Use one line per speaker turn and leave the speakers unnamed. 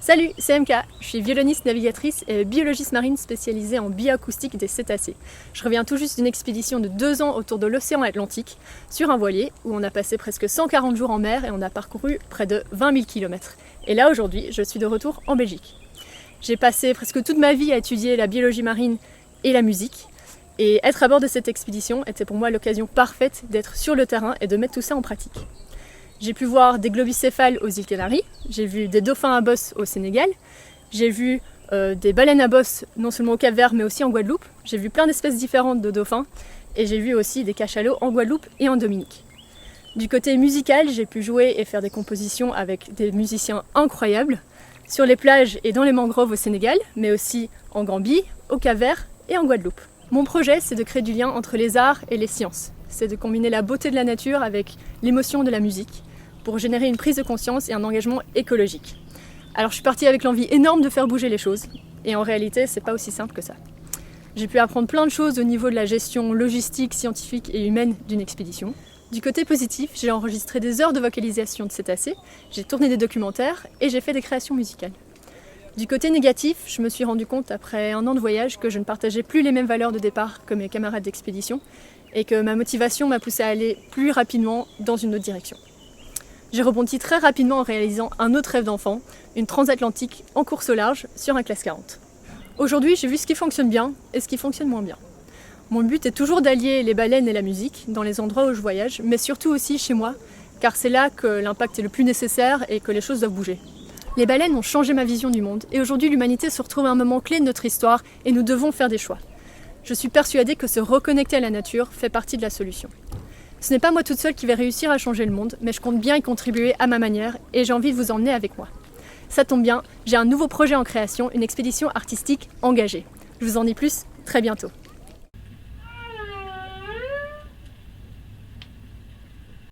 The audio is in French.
Salut, c'est MK, je suis violoniste navigatrice et biologiste marine spécialisée en bioacoustique des cétacés. Je reviens tout juste d'une expédition de 2 ans autour de l'océan Atlantique sur un voilier où on a passé presque 140 jours en mer et on a parcouru près de 20 000 km. Et là aujourd'hui, je suis de retour en Belgique. J'ai passé presque toute ma vie à étudier la biologie marine et la musique. Et être à bord de cette expédition était pour moi l'occasion parfaite d'être sur le terrain et de mettre tout ça en pratique. J'ai pu voir des globicéphales aux îles Canaries, j'ai vu des dauphins à bosse au Sénégal, j'ai vu des baleines à bosse non seulement au Cap-Vert mais aussi en Guadeloupe, j'ai vu plein d'espèces différentes de dauphins et j'ai vu aussi des cachalots en Guadeloupe et en Dominique. Du côté musical, j'ai pu jouer et faire des compositions avec des musiciens incroyables sur les plages et dans les mangroves au Sénégal, mais aussi en Gambie, au Cap-Vert et en Guadeloupe. Mon projet, c'est de créer du lien entre les arts et les sciences. C'est de combiner la beauté de la nature avec l'émotion de la musique pour générer une prise de conscience et un engagement écologique. Alors je suis partie avec l'envie énorme de faire bouger les choses, et en réalité, c'est pas aussi simple que ça. J'ai pu apprendre plein de choses au niveau de la gestion logistique, scientifique et humaine d'une expédition. Du côté positif, j'ai enregistré des heures de vocalisation de cétacés, j'ai tourné des documentaires et j'ai fait des créations musicales. Du côté négatif, je me suis rendu compte après 1 an de voyage que je ne partageais plus les mêmes valeurs de départ que mes camarades d'expédition et que ma motivation m'a poussé à aller plus rapidement dans une autre direction. J'ai rebondi très rapidement en réalisant un autre rêve d'enfant, une transatlantique en course au large sur un classe 40. Aujourd'hui, j'ai vu ce qui fonctionne bien et ce qui fonctionne moins bien. Mon but est toujours d'allier les baleines et la musique dans les endroits où je voyage, mais surtout aussi chez moi, car c'est là que l'impact est le plus nécessaire et que les choses doivent bouger. Les baleines ont changé ma vision du monde et aujourd'hui l'humanité se retrouve à un moment clé de notre histoire et nous devons faire des choix. Je suis persuadée que se reconnecter à la nature fait partie de la solution. Ce n'est pas moi toute seule qui vais réussir à changer le monde, mais je compte bien y contribuer à ma manière et j'ai envie de vous emmener avec moi. Ça tombe bien, j'ai un nouveau projet en création, une expédition artistique engagée. Je vous en dis plus très bientôt.